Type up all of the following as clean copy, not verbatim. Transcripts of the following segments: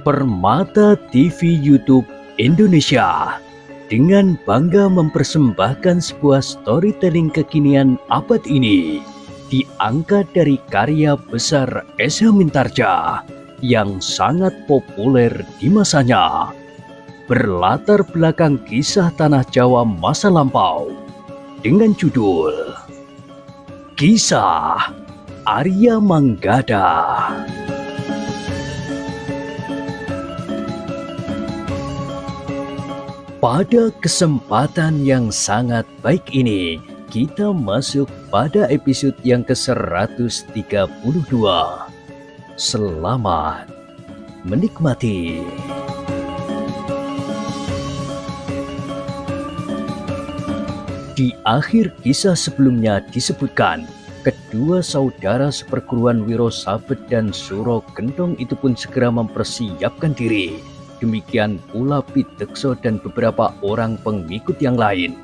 Permata TV YouTube Indonesia dengan bangga mempersembahkan sebuah storytelling kekinian abad ini diangkat dari karya besar S.H. Mintarja yang sangat populer di masanya, berlatar belakang kisah tanah Jawa masa lampau dengan judul Kisah Arya Manggada. Pada kesempatan yang sangat baik ini, kita masuk pada episode yang ke-132. Selamat menikmati. Di akhir kisah sebelumnya disebutkan, kedua saudara seperguruan Wiro Sabet dan Suro Gentong itu pun segera mempersiapkan diri. Demikian pula Pitekso dan beberapa orang pengikut yang lain.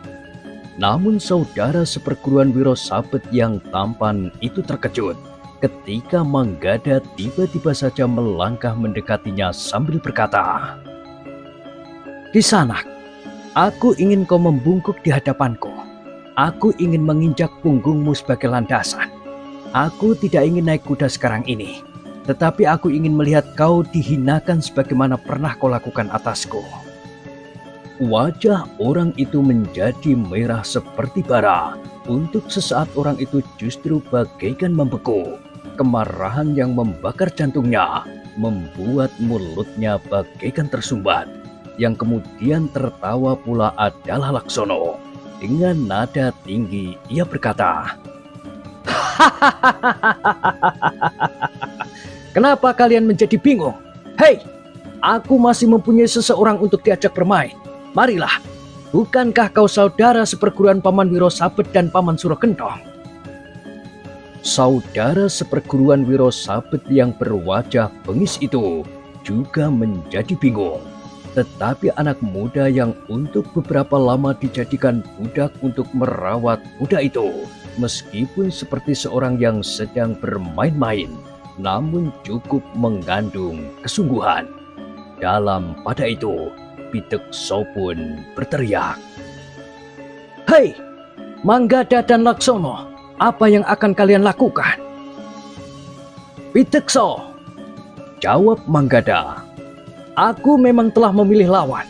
Namun saudara seperguruan Wiro Sabet yang tampan itu terkejut ketika Manggada tiba-tiba saja melangkah mendekatinya sambil berkata, "Kisanak, aku ingin kau membungkuk di hadapanku. Aku ingin menginjak punggungmu sebagai landasan. Aku tidak ingin naik kuda sekarang ini. Tetapi aku ingin melihat kau dihinakan sebagaimana pernah kau lakukan atasku." Wajah orang itu menjadi merah seperti bara. Untuk sesaat orang itu justru bagaikan membeku. Kemarahan yang membakar jantungnya membuat mulutnya bagaikan tersumbat. Yang kemudian tertawa pula adalah Laksono. Dengan nada tinggi ia berkata, "Kenapa kalian menjadi bingung? Hei, aku masih mempunyai seseorang untuk diajak bermain. Marilah, bukankah kau saudara seperguruan Paman Wiro Sabet dan Paman Suro Gentong?" Saudara seperguruan Wiro Sabet yang berwajah bengis itu juga menjadi bingung. Tetapi anak muda yang untuk beberapa lama dijadikan budak untuk merawat kuda itu, meskipun seperti seorang yang sedang bermain-main, namun cukup mengandung kesungguhan. Dalam pada itu, Pitekso pun berteriak, "Hei, Manggada dan Laksono, apa yang akan kalian lakukan?" "Pitekso," jawab Manggada, "aku memang telah memilih lawan.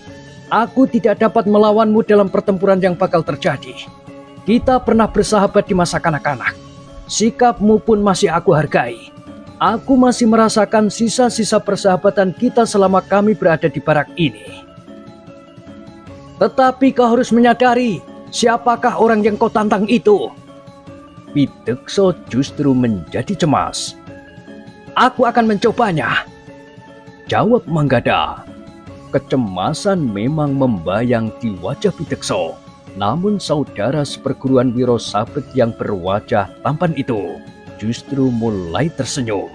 Aku tidak dapat melawanmu dalam pertempuran yang bakal terjadi. Kita pernah bersahabat di masa kanak-kanak. Sikapmu pun masih aku hargai. Aku masih merasakan sisa-sisa persahabatan kita selama kami berada di barak ini. Tetapi kau harus menyadari, siapakah orang yang kau tantang itu?" Pitekso justru menjadi cemas. "Aku akan mencobanya," jawab Manggada. Kecemasan memang membayang di wajah Pitekso. Namun saudara seperguruan Wiro Sabet yang berwajah tampan itu justru mulai tersenyum.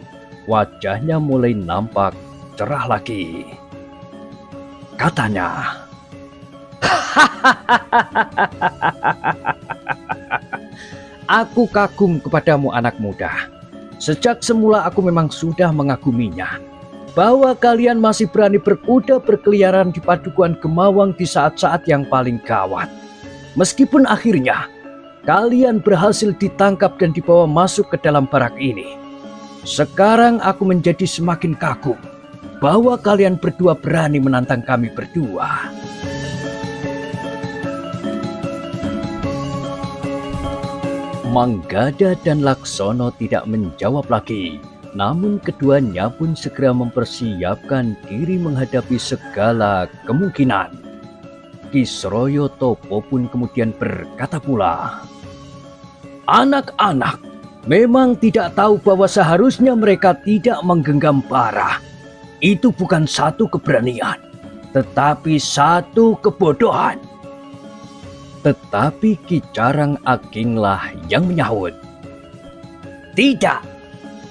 Wajahnya mulai nampak cerah lagi. Katanya, "Aku kagum kepadamu anak muda. Sejak semula aku memang sudah mengaguminya. Bahwa kalian masih berani berkuda berkeliaran di padukuhan Gemawang di saat-saat yang paling gawat. Meskipun akhirnya kalian berhasil ditangkap dan dibawa masuk ke dalam barak ini. Sekarang aku menjadi semakin kagum bahwa kalian berdua berani menantang kami berdua." Manggada dan Laksono tidak menjawab lagi. Namun keduanya pun segera mempersiapkan diri menghadapi segala kemungkinan. Kisroyo Topo pun kemudian berkata pula, "Anak-anak memang tidak tahu bahwa seharusnya mereka tidak menggenggam parah. Itu bukan satu keberanian, tetapi satu kebodohan." Tetapi Ki Carang Aginglah yang menyahut, "Tidak,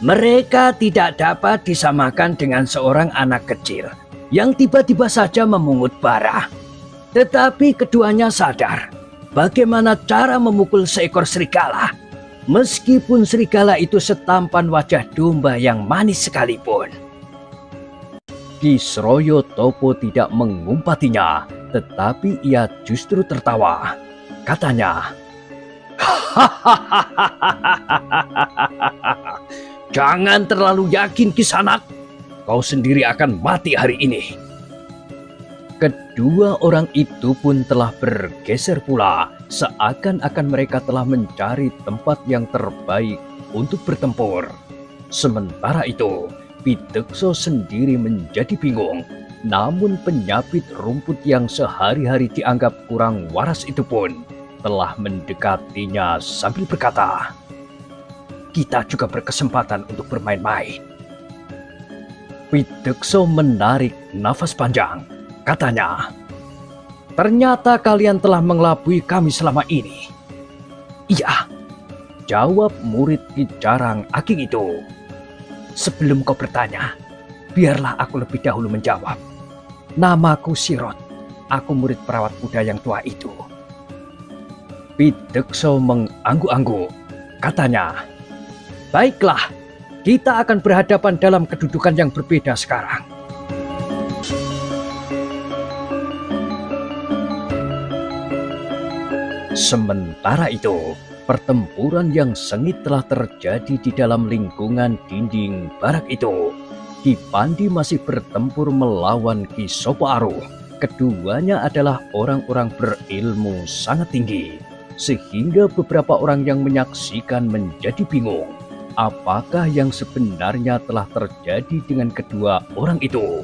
mereka tidak dapat disamakan dengan seorang anak kecil yang tiba-tiba saja memungut bara. Tetapi keduanya sadar bagaimana cara memukul seekor serigala, meskipun serigala itu setampan wajah domba yang manis sekalipun." Kisroyo Topo tidak mengumpatinya, tetapi ia justru tertawa. Katanya, "Jangan terlalu yakin, Kisanak. Kau sendiri akan mati hari ini." Kedua orang itu pun telah bergeser pula, seakan-akan mereka telah mencari tempat yang terbaik untuk bertempur. Sementara itu, Pitexo sendiri menjadi bingung. Namun penyapit rumput yang sehari-hari dianggap kurang waras itu pun telah mendekatinya sambil berkata, "Kita juga berkesempatan untuk bermain-main." Pitexo menarik nafas panjang. Katanya, "Ternyata kalian telah mengelabui kami selama ini." "Iya," jawab murid Ki Jarang Ageng itu. "Sebelum kau bertanya, biarlah aku lebih dahulu menjawab. Namaku Sirot, aku murid perawat kuda yang tua itu." Pitexo mengangguk-angguk. Katanya, "Baiklah, kita akan berhadapan dalam kedudukan yang berbeda sekarang." Sementara itu, pertempuran yang sengit telah terjadi di dalam lingkungan dinding barak itu. Ki Pandi masih bertempur melawan Ki Sopo Aruh. Keduanya adalah orang-orang berilmu sangat tinggi, sehingga beberapa orang yang menyaksikan menjadi bingung apakah yang sebenarnya telah terjadi dengan kedua orang itu.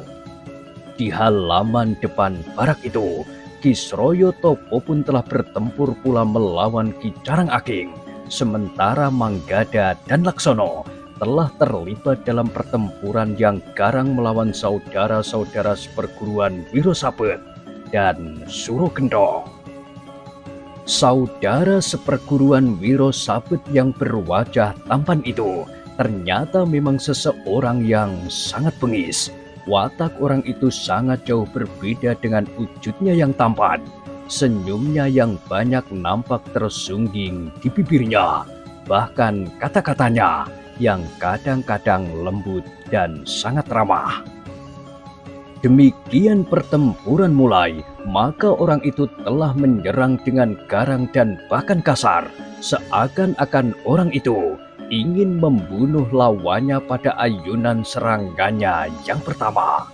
Di halaman depan barak itu, Kisroyo Topo pun telah bertempur pula melawan Ki Jarang Ageng, sementara Manggada dan Laksono telah terlibat dalam pertempuran yang garang melawan saudara-saudara seperguruan Wiro Sabet dan Suro Gendong. Saudara seperguruan Wiro Sabet yang berwajah tampan itu ternyata memang seseorang yang sangat bengis. Watak orang itu sangat jauh berbeda dengan wujudnya yang tampan. Senyumnya yang banyak nampak tersungging di bibirnya. Bahkan kata-katanya yang kadang-kadang lembut dan sangat ramah. Demikian pertempuran mulai, maka orang itu telah menyerang dengan garang dan bahkan kasar. Seakan-akan orang itu ingin membunuh lawannya pada ayunan serangannya yang pertama.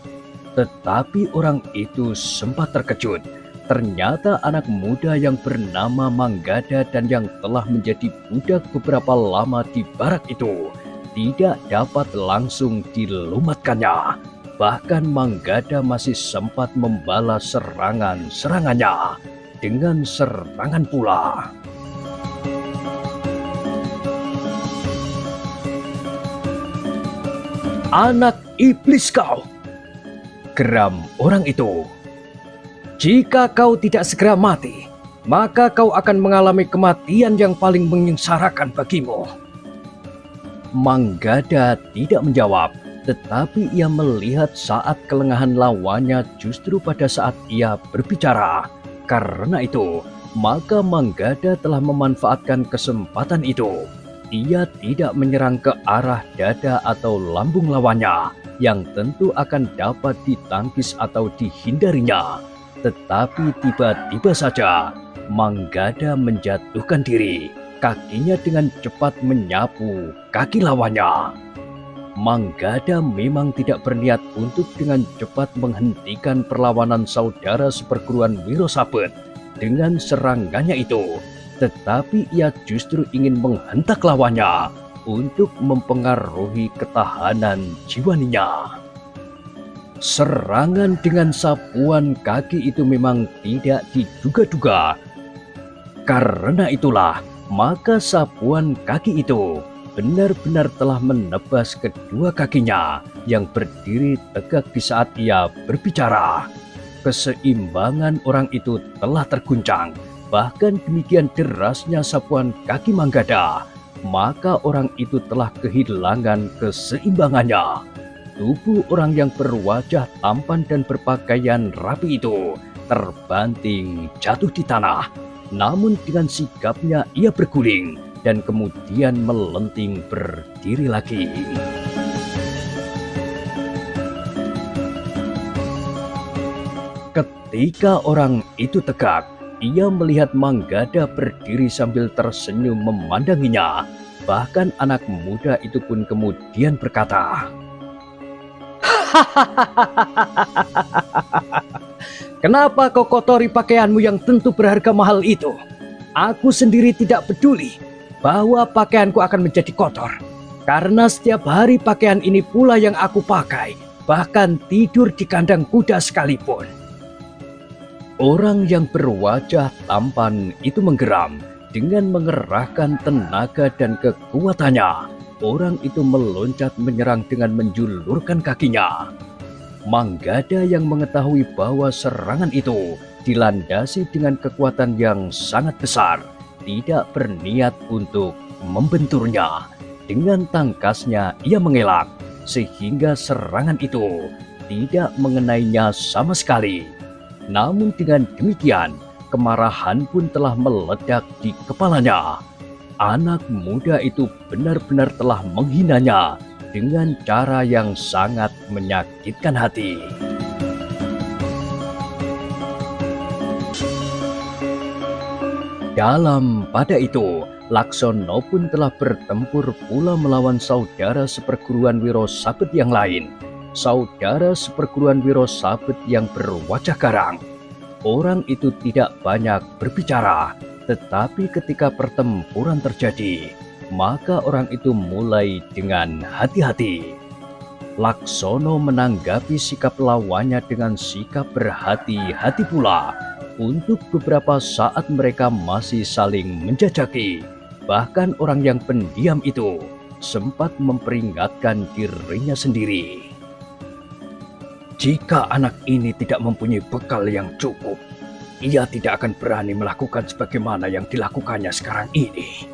Tetapi orang itu sempat terkejut. Ternyata anak muda yang bernama Manggada dan yang telah menjadi budak beberapa lama di barak itu tidak dapat langsung dilumatkannya. Bahkan Manggada masih sempat membalas serangannya dengan serangan pula. "Anak iblis kau!" geram orang itu. "Jika kau tidak segera mati, maka kau akan mengalami kematian yang paling menyengsarakan bagimu." Manggada tidak menjawab, tetapi ia melihat saat kelengahan lawannya justru pada saat ia berbicara. Karena itu, maka Manggada telah memanfaatkan kesempatan itu. Ia tidak menyerang ke arah dada atau lambung lawannya, yang tentu akan dapat ditangkis atau dihindarinya. Tetapi tiba-tiba saja, Manggada menjatuhkan diri. Kakinya dengan cepat menyapu kaki lawannya. Manggada memang tidak berniat untuk dengan cepat menghentikan perlawanan saudara seperguruan Wiro Sabet dengan serangannya itu. Tetapi ia justru ingin menghentak lawannya untuk mempengaruhi ketahanan jiwanya. Serangan dengan sapuan kaki itu memang tidak diduga-duga. Karena itulah, maka sapuan kaki itu benar-benar telah menebas kedua kakinya yang berdiri tegak di saat ia berbicara. Keseimbangan orang itu telah terguncang. Bahkan demikian derasnya sapuan kaki Manggada, maka orang itu telah kehilangan keseimbangannya. Tubuh orang yang berwajah tampan dan berpakaian rapi itu terbanting jatuh di tanah. Namun dengan sigapnya ia berguling dan kemudian melenting berdiri lagi. Ketika orang itu tegak, ia melihat Manggada berdiri sambil tersenyum memandanginya. Bahkan anak muda itu pun kemudian berkata, "Kenapa kau kotori pakaianmu yang tentu berharga mahal itu? Aku sendiri tidak peduli bahwa pakaianku akan menjadi kotor. Karena setiap hari pakaian ini pula yang aku pakai, bahkan tidur di kandang kuda sekalipun." Orang yang berwajah tampan itu menggeram. Dengan mengerahkan tenaga dan kekuatannya, orang itu meloncat menyerang dengan menjulurkan kakinya. Manggada yang mengetahui bahwa serangan itu dilandasi dengan kekuatan yang sangat besar, tidak berniat untuk membenturnya. Dengan tangkasnya ia mengelak, sehingga serangan itu tidak mengenainya sama sekali. Namun dengan demikian, kemarahan pun telah meledak di kepalanya. Anak muda itu benar-benar telah menghinanya dengan cara yang sangat menyakitkan hati. Dalam pada itu, Laksono pun telah bertempur pula melawan saudara seperguruan Wiro Sabet yang lain. Saudara seperguruan Wiro Sabet yang berwajah garang. Orang itu tidak banyak berbicara, tetapi ketika pertempuran terjadi, maka orang itu mulai dengan hati-hati. Laksono menanggapi sikap lawannya dengan sikap berhati-hati pula. Untuk beberapa saat mereka masih saling menjajaki. Bahkan orang yang pendiam itu sempat memperingatkan dirinya sendiri. Jika anak ini tidak mempunyai bekal yang cukup, ia tidak akan berani melakukan sebagaimana yang dilakukannya sekarang ini.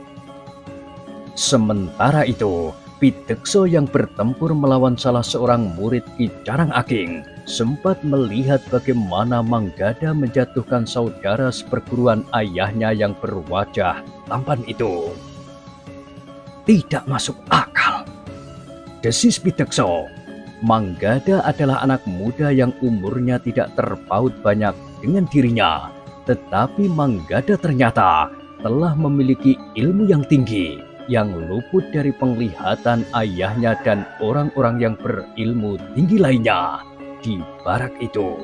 Sementara itu, Pidekso yang bertempur melawan salah seorang murid Ki Carang Aking sempat melihat bagaimana Manggada menjatuhkan saudara seperguruan ayahnya yang berwajah tampan itu. Tidak masuk akal, desis Pidekso. Manggada adalah anak muda yang umurnya tidak terpaut banyak dengan dirinya, tetapi Manggada ternyata telah memiliki ilmu yang tinggi, yang luput dari penglihatan ayahnya dan orang-orang yang berilmu tinggi lainnya di barak itu.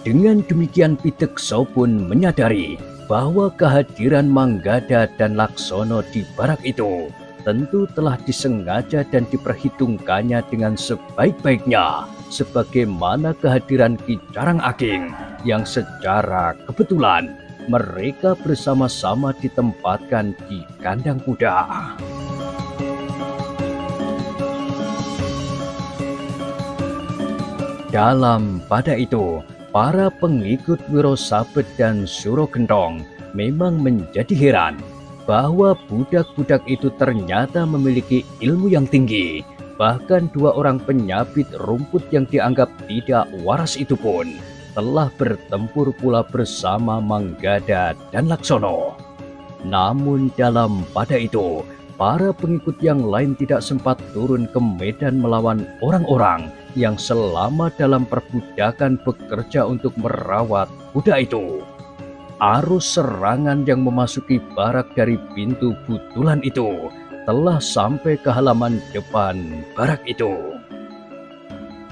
Dengan demikian Pidekso pun menyadari bahwa kehadiran Manggada dan Laksono di barak itu tentu telah disengaja dan diperhitungkannya dengan sebaik-baiknya, sebagaimana kehadiran Ki Carang Aking yang secara kebetulan mereka bersama-sama ditempatkan di kandang kuda. Dalam pada itu, para pengikut Wiro Sabet dan Suro Gentong memang menjadi heran bahwa budak-budak itu ternyata memiliki ilmu yang tinggi. Bahkan dua orang penyabit rumput yang dianggap tidak waras itu pun telah bertempur pula bersama Manggada dan Laksono. Namun dalam pada itu, para pengikut yang lain tidak sempat turun ke medan melawan orang-orang yang selama dalam perbudakan bekerja untuk merawat kuda itu. Arus serangan yang memasuki barak dari pintu butulan itu telah sampai ke halaman depan barak itu.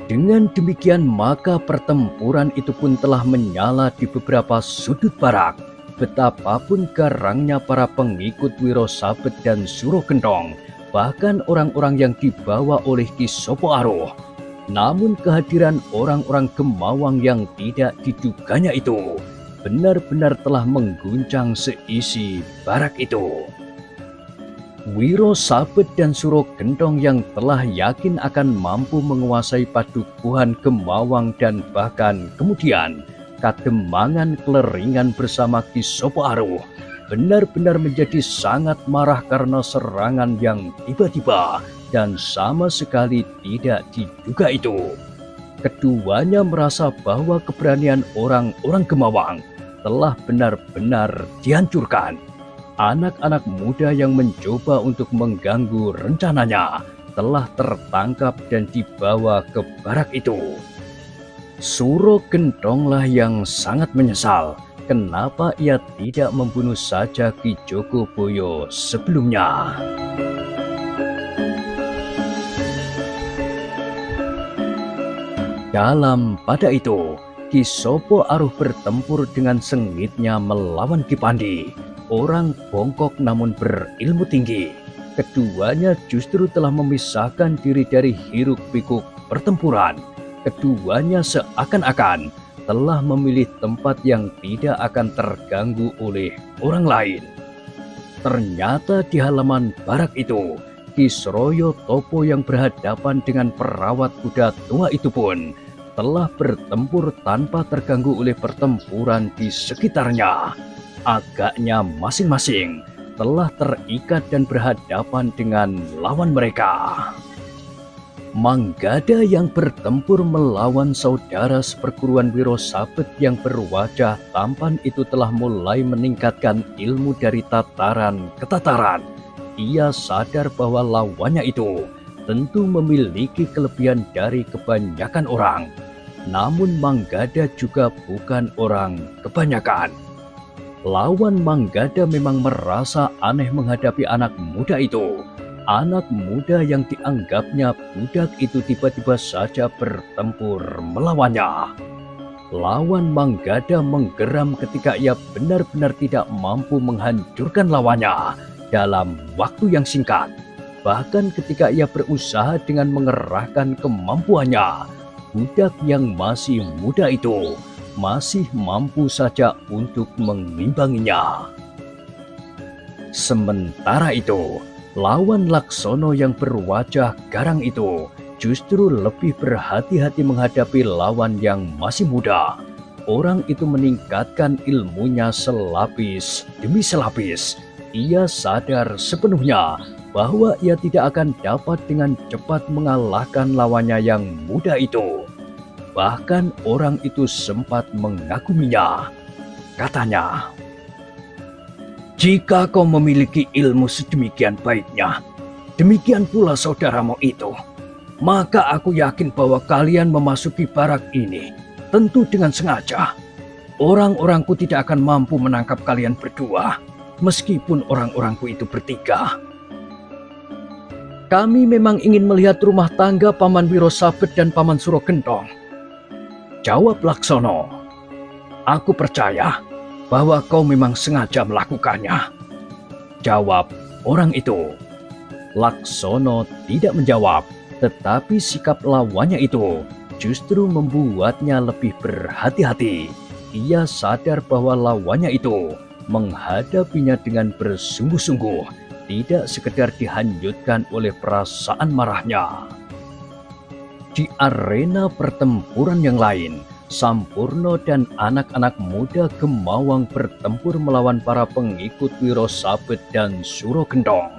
Dengan demikian maka pertempuran itu pun telah menyala di beberapa sudut barak. Betapapun garangnya para pengikut Wiro Sabet dan Suro Gentong, bahkan orang-orang yang dibawa oleh Ki Sopo Aruh. Namun kehadiran orang-orang Gemawang yang tidak diduganya itu benar-benar telah mengguncang seisi barak itu. Wiro Sabet dan Suro Gentong yang telah yakin akan mampu menguasai padukuhan Gemawang dan bahkan kemudian Kademangan Kleringan bersama Ki Sopo Aruh benar-benar menjadi sangat marah karena serangan yang tiba-tiba dan sama sekali tidak diduga itu. Keduanya merasa bahwa keberanian orang-orang Gemawang telah benar-benar dihancurkan. Anak-anak muda yang mencoba untuk mengganggu rencananya telah tertangkap dan dibawa ke barak itu. Suro Gendonglah yang sangat menyesal kenapa ia tidak membunuh saja Ki Jogoboyo sebelumnya. Dalam pada itu, Ki Sopo Aruh bertempur dengan sengitnya melawan Ki Pandi, orang bongkok namun berilmu tinggi. Keduanya justru telah memisahkan diri dari hiruk-pikuk pertempuran. Keduanya seakan-akan telah memilih tempat yang tidak akan terganggu oleh orang lain. Ternyata di halaman barak itu, Ki Sroyo Topo yang berhadapan dengan perawat kuda tua itu pun telah bertempur tanpa terganggu oleh pertempuran di sekitarnya. Agaknya masing-masing telah terikat dan berhadapan dengan lawan mereka. Manggada yang bertempur melawan saudara seperguruan Wiro Sabet yang berwajah tampan itu telah mulai meningkatkan ilmu dari tataran ke tataran. Ia sadar bahwa lawannya itu tentu memiliki kelebihan dari kebanyakan orang. Namun Manggada juga bukan orang kebanyakan. Lawan Manggada memang merasa aneh menghadapi anak muda itu. Anak muda yang dianggapnya budak itu tiba-tiba saja bertempur melawannya. Lawan Manggada menggeram ketika ia benar-benar tidak mampu menghancurkan lawannya dalam waktu yang singkat. Bahkan ketika ia berusaha dengan mengerahkan kemampuannya, budak yang masih muda itu masih mampu saja untuk mengimbanginya. Sementara itu, lawan Laksono yang berwajah garang itu justru lebih berhati-hati menghadapi lawan yang masih muda. Orang itu meningkatkan ilmunya selapis demi selapis. Ia sadar sepenuhnya bahwa ia tidak akan dapat dengan cepat mengalahkan lawannya yang muda itu. Bahkan orang itu sempat mengaguminya. Katanya, "Jika kau memiliki ilmu sedemikian baiknya, demikian pula saudaramu itu, maka aku yakin bahwa kalian memasuki barak ini tentu dengan sengaja. Orang-orangku tidak akan mampu menangkap kalian berdua, meskipun orang-orangku itu bertiga." "Kami memang ingin melihat rumah tangga Paman Wiro Sabet dan Paman Suro Gendong," jawab Laksono. "Aku percaya bahwa kau memang sengaja melakukannya," jawab orang itu. Laksono tidak menjawab, tetapi sikap lawannya itu justru membuatnya lebih berhati-hati. Ia sadar bahwa lawannya itu menghadapinya dengan bersungguh-sungguh, tidak sekedar dihanyutkan oleh perasaan marahnya. Di arena pertempuran yang lain, Sampurno dan anak-anak muda Gemawang bertempur melawan para pengikut Wiro Sabet dan Suro Gendong.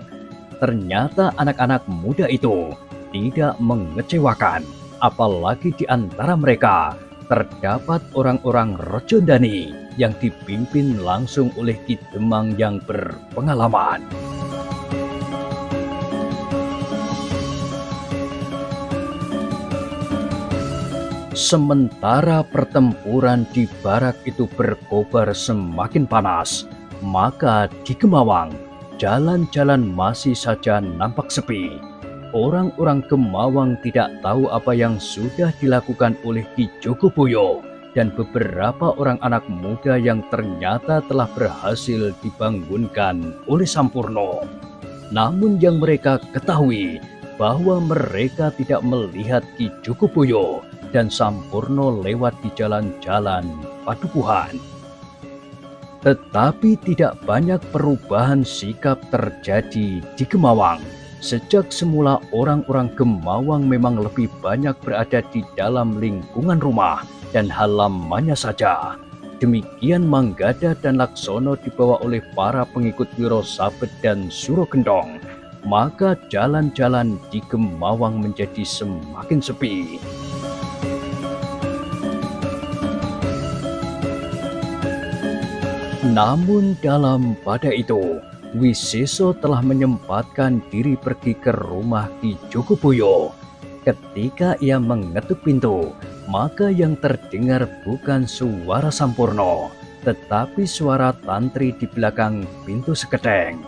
Ternyata anak-anak muda itu tidak mengecewakan, apalagi di antara mereka terdapat orang-orang Rejondani yang dipimpin langsung oleh Ki Demang yang berpengalaman. Sementara pertempuran di barak itu berkobar semakin panas, maka di Gemawang, jalan-jalan masih saja nampak sepi. Orang-orang Gemawang tidak tahu apa yang sudah dilakukan oleh Ki Jogoboyo dan beberapa orang anak muda yang ternyata telah berhasil dibangunkan oleh Sampurno. Namun yang mereka ketahui bahwa mereka tidak melihat Ki Jogoboyo dan Sampurno lewat di jalan-jalan Padukuhan. Tetapi tidak banyak perubahan sikap terjadi di Gemawang. Sejak semula orang-orang Gemawang memang lebih banyak berada di dalam lingkungan rumah dan halamannya saja. Demikian Manggada dan Laksono dibawa oleh para pengikut Wiro Sabet dan Suro Gendong. Maka jalan-jalan di Gemawang menjadi semakin sepi. Namun dalam pada itu, Wiseso telah menyempatkan diri pergi ke rumah Ki Jogoboyo. Ketika ia mengetuk pintu, maka yang terdengar bukan suara Sampurno, tetapi suara Tantri di belakang pintu sekedeng.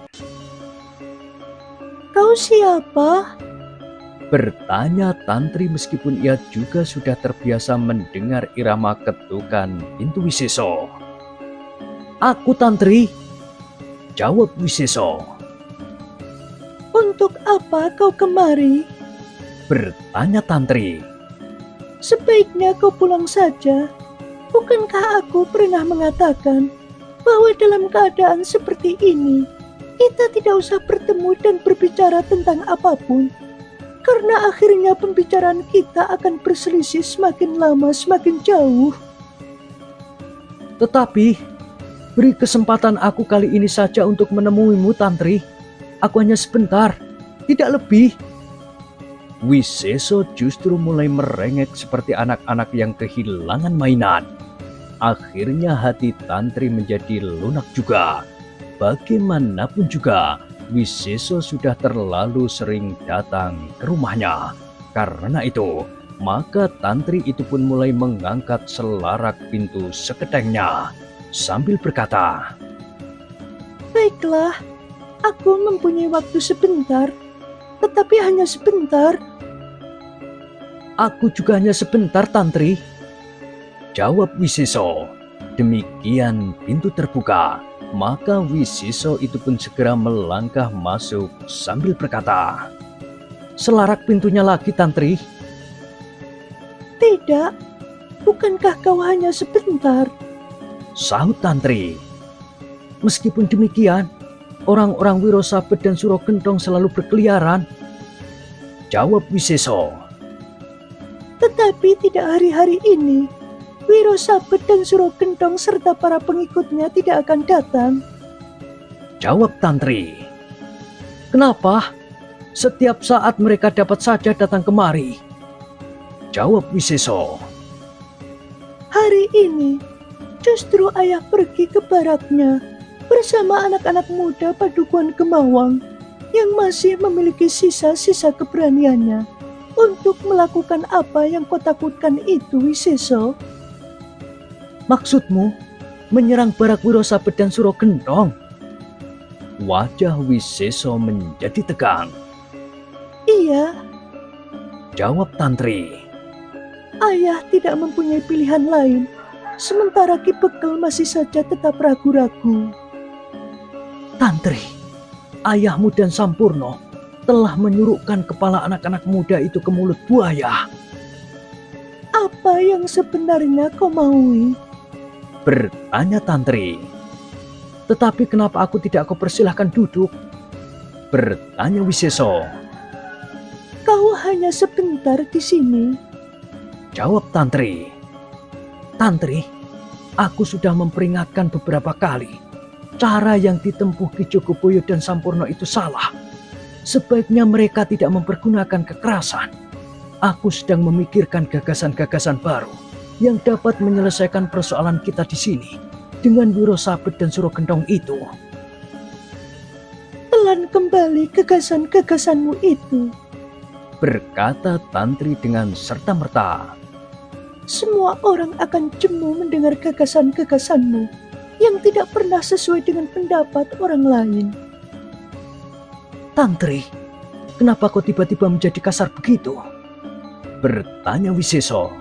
Kau siapa? Bertanya Tantri meskipun ia juga sudah terbiasa mendengar irama ketukan pintu Wiseso. Aku Tantri, jawab Wiseso. Untuk apa kau kemari? Bertanya Tantri. Sebaiknya kau pulang saja. Bukankah aku pernah mengatakan bahwa dalam keadaan seperti ini, kita tidak usah bertemu dan berbicara tentang apapun, karena akhirnya pembicaraan kita akan berselisih semakin lama semakin jauh. Tetapi, beri kesempatan aku kali ini saja untuk menemuimu, Tantri. Aku hanya sebentar, tidak lebih. Wiseso justru mulai merengek seperti anak-anak yang kehilangan mainan. Akhirnya hati Tantri menjadi lunak juga. Bagaimanapun juga, Wiseso sudah terlalu sering datang ke rumahnya. Karena itu, maka Tantri itu pun mulai mengangkat selarak pintu sekedengnya sambil berkata, Baiklah, aku mempunyai waktu sebentar, tetapi hanya sebentar. Aku juga hanya sebentar, Tantri, jawab Wiseso. Demikian pintu terbuka, maka Wiseso itu pun segera melangkah masuk sambil berkata, Selarak pintunya lagi, Tantri. Tidak, bukankah kau hanya sebentar? Sahut Tantri. Meskipun demikian, orang-orang Wiro Sabet dan Suro Gentong selalu berkeliaran, jawab Wiseso. Tetapi tidak hari-hari ini. Wiro Sabet dan Suro Gentong serta para pengikutnya tidak akan datang, jawab Tantri. Kenapa? Setiap saat mereka dapat saja datang kemari, jawab Wiseso. Hari ini justru ayah pergi ke baraknya bersama anak-anak muda Padukuhan Gemawang yang masih memiliki sisa-sisa keberaniannya untuk melakukan apa yang kau takutkan itu, Wiseso. Maksudmu menyerang barak Wiro Sabet dan Suro Gentong? Wajah Wiseso menjadi tegang. Iya, jawab Tantri. ayah tidak mempunyai pilihan lain, sementara Ki Bekel masih saja tetap ragu-ragu. Tantri, ayahmu dan Sampurno telah menyurukkan kepala anak-anak muda itu ke mulut buaya. Apa yang sebenarnya kau maui? Bertanya Tantri. Tetapi kenapa aku tidak kau persilahkan duduk? Bertanya Wiseso. Kau hanya sebentar di sini, jawab Tantri. Tantri, aku sudah memperingatkan beberapa kali. Cara yang ditempuh Ki Jogoboyo dan Sampurno itu salah. Sebaiknya mereka tidak mempergunakan kekerasan. Aku sedang memikirkan gagasan-gagasan baru yang dapat menyelesaikan persoalan kita di sini dengan Wiro Sabet dan Suro Gentong itu. telan kembali gagasan-gagasanmu itu, berkata Tantri dengan serta-merta. Semua orang akan jemu mendengar gagasan-gagasanmu yang tidak pernah sesuai dengan pendapat orang lain. Tantri, kenapa kau tiba-tiba menjadi kasar begitu? Bertanya Wiseso.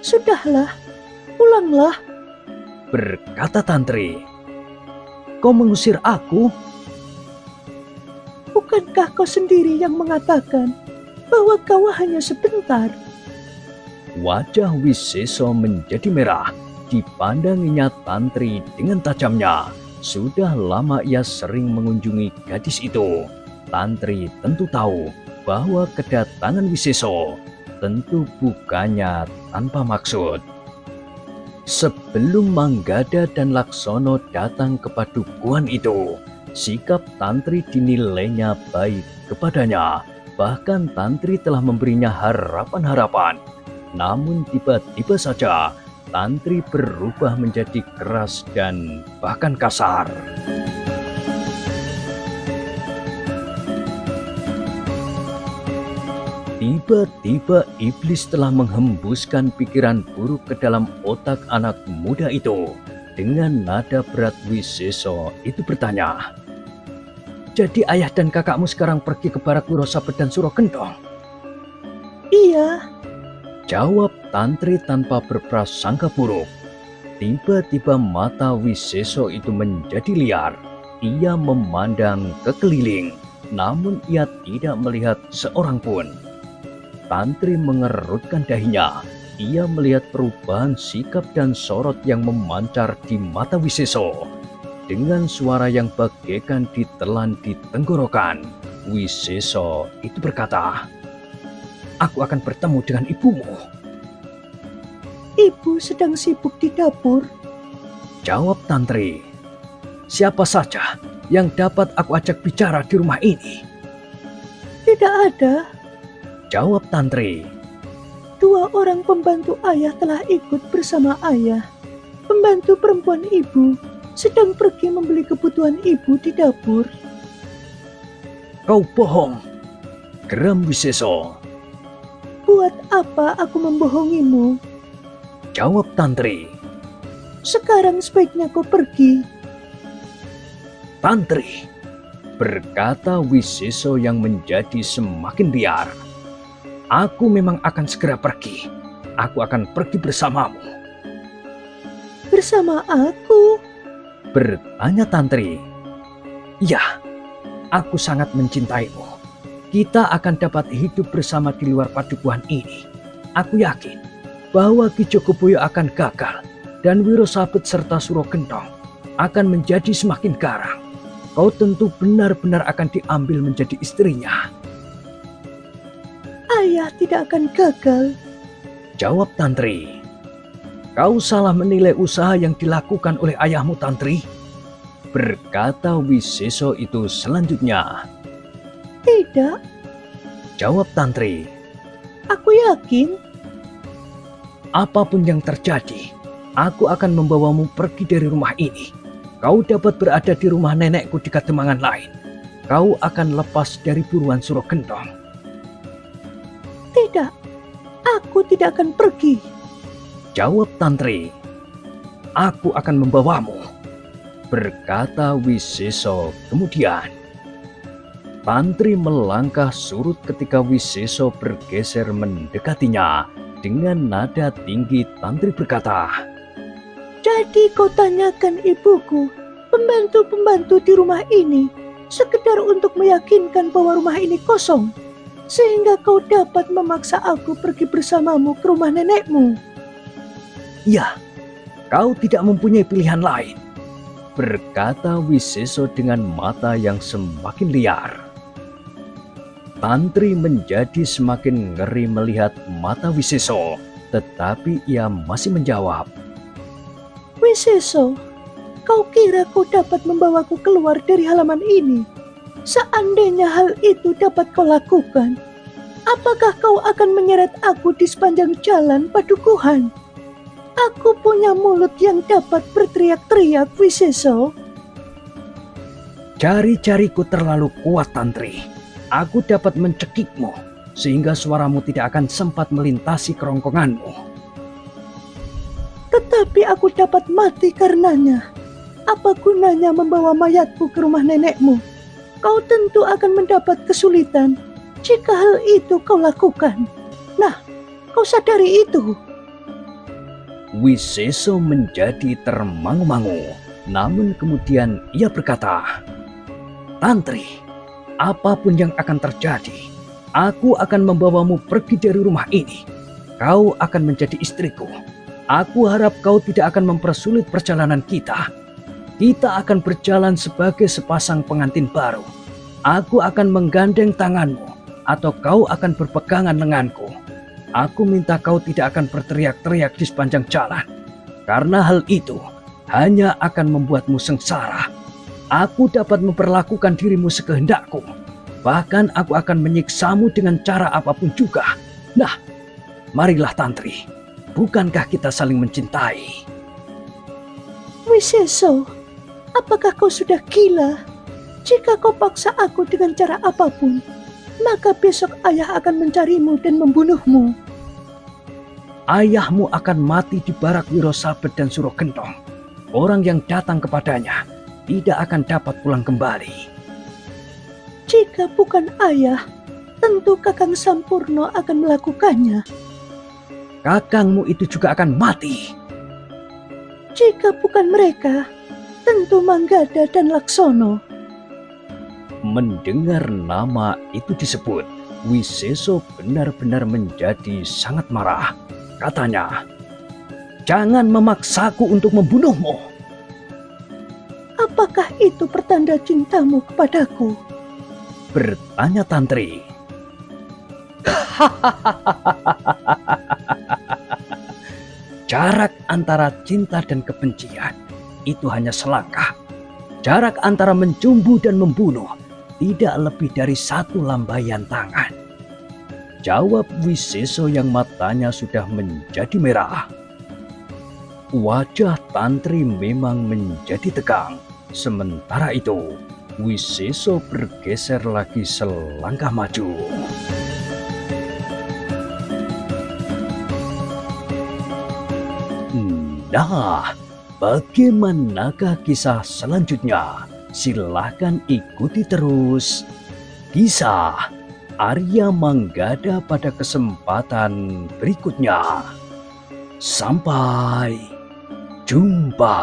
Sudahlah, pulanglah, berkata Tantri. Kau mengusir aku? Bukankah kau sendiri yang mengatakan bahwa kau hanya sebentar? Wajah Wiseso menjadi merah. Dipandanginya Tantri dengan tajamnya. Sudah lama ia sering mengunjungi gadis itu. Tantri tentu tahu bahwa kedatangan Wiseso tentu bukannya tanpa maksud. Sebelum Manggada dan Laksono datang ke padukuhan itu, sikap Tantri dinilainya baik kepadanya. Bahkan Tantri telah memberinya harapan-harapan. Namun tiba-tiba saja Tantri berubah menjadi keras dan bahkan kasar. Tiba-tiba iblis telah menghembuskan pikiran buruk ke dalam otak anak muda itu. Dengan nada berat Wiseso itu bertanya, "Jadi ayah dan kakakmu sekarang pergi ke barak Wirosabet dan Surokendong?" Iya, jawab Tantri tanpa berprasangka buruk. Tiba-tiba mata Wiseso itu menjadi liar. Ia memandang ke keliling, namun ia tidak melihat seorang pun. Tantri mengerutkan dahinya. Ia melihat perubahan sikap dan sorot yang memancar di mata Wiseso. Dengan suara yang bagaikan ditelan di tenggorokan, Wiseso itu berkata, "Aku akan bertemu dengan ibumu." ibu sedang sibuk di dapur. Jawab Tantri. "Siapa saja yang dapat aku ajak bicara di rumah ini?" Tidak ada. Jawab Tantri. 2 orang pembantu ayah telah ikut bersama ayah. Pembantu perempuan ibu sedang pergi membeli kebutuhan ibu di dapur. "Kau bohong," geram Wiseso. Buat apa aku membohongimu? Jawab Tantri. Sekarang sebaiknya kau pergi. "Tantri," berkata Wiseso yang menjadi semakin liar, "aku memang akan segera pergi. Aku akan pergi bersamamu." Bersama aku? Bertanya Tantri. "Ya, aku sangat mencintaimu. Kita akan dapat hidup bersama di luar padukuhan ini. Aku yakin bahwa Ki Jogoboyo akan gagal dan Wirosabet serta Surokendong akan menjadi semakin garang. Kau tentu benar-benar akan diambil menjadi istrinya." Ayah tidak akan gagal. Jawab Tantri. "Kau salah menilai usaha yang dilakukan oleh ayahmu, Tantri," berkata Wiseso itu selanjutnya. Tidak, Jawab Tantri. aku yakin. "Apapun yang terjadi, aku akan membawamu pergi dari rumah ini. Kau dapat berada di rumah nenekku di Kademangan lain. Kau akan lepas dari buruan Surokendong." Tidak, aku tidak akan pergi. Jawab Tantri. "Aku akan membawamu," berkata Wiseso kemudian. Tantri melangkah surut ketika Wiseso bergeser mendekatinya. Dengan nada tinggi Tantri berkata, Jadi kau tanyakan ibuku, pembantu-pembantu di rumah ini, sekedar untuk meyakinkan bahwa rumah ini kosong, sehingga kau dapat memaksa aku pergi bersamamu ke rumah nenekmu. "Ya, kau tidak mempunyai pilihan lain," berkata Wiseso dengan mata yang semakin liar. Tantri menjadi semakin ngeri melihat mata Wiseso, tetapi ia masih menjawab, Wiseso, kau kira kau dapat membawaku keluar dari halaman ini? Seandainya hal itu dapat kau lakukan, apakah kau akan menyeret aku di sepanjang jalan padukuhan? Aku punya mulut yang dapat berteriak-teriak, Wiseso. "Jari-jariku terlalu kuat, Tantri. Aku dapat mencekikmu, sehingga suaramu tidak akan sempat melintasi kerongkonganmu." Tetapi aku dapat mati karenanya. Apa gunanya membawa mayatku ke rumah nenekmu? Kau tentu akan mendapat kesulitan jika hal itu kau lakukan. Nah, kau sadari itu. Wiseso menjadi termangu-mangu, namun kemudian ia berkata, "Tantri, apapun yang akan terjadi, aku akan membawamu pergi dari rumah ini. Kau akan menjadi istriku. Aku harap kau tidak akan mempersulit perjalanan kita. Kita akan berjalan sebagai sepasang pengantin baru. Aku akan menggandeng tanganmu, atau kau akan berpegangan lenganku. Aku minta kau tidak akan berteriak-teriak di sepanjang jalan, karena hal itu hanya akan membuatmu sengsara. Aku dapat memperlakukan dirimu sekehendakku. Bahkan aku akan menyiksamu dengan cara apapun juga. Nah, marilah Tantri. Bukankah kita saling mencintai?" Wiseso, apakah kau sudah gila? Jika kau paksa aku dengan cara apapun, maka besok ayah akan mencarimu dan membunuhmu. Ayahmu akan mati di barak Wirosabet dan Surogentong. Orang yang datang kepadanya tidak akan dapat pulang kembali. Jika bukan ayah, tentu Kakang Sampurno akan melakukannya. Kakangmu itu juga akan mati. Jika bukan mereka, tentu Manggada dan Laksono. Mendengar nama itu disebut, Wiseso benar-benar menjadi sangat marah. Katanya, "Jangan memaksaku untuk membunuhmu." Apakah itu pertanda cintamu kepadaku? Bertanya Tantri. Jarak antara cinta dan kebencian itu hanya selangkah. Jarak antara mencumbu dan membunuh tidak lebih dari satu lambaian tangan. Jawab Wiseso yang matanya sudah menjadi merah. Wajah Tantri memang menjadi tegang. Sementara itu, Wiseso bergeser lagi selangkah maju. Nah, bagaimanakah kisah selanjutnya? Silahkan ikuti terus kisah Arya Manggada pada kesempatan berikutnya. Sampai jumpa.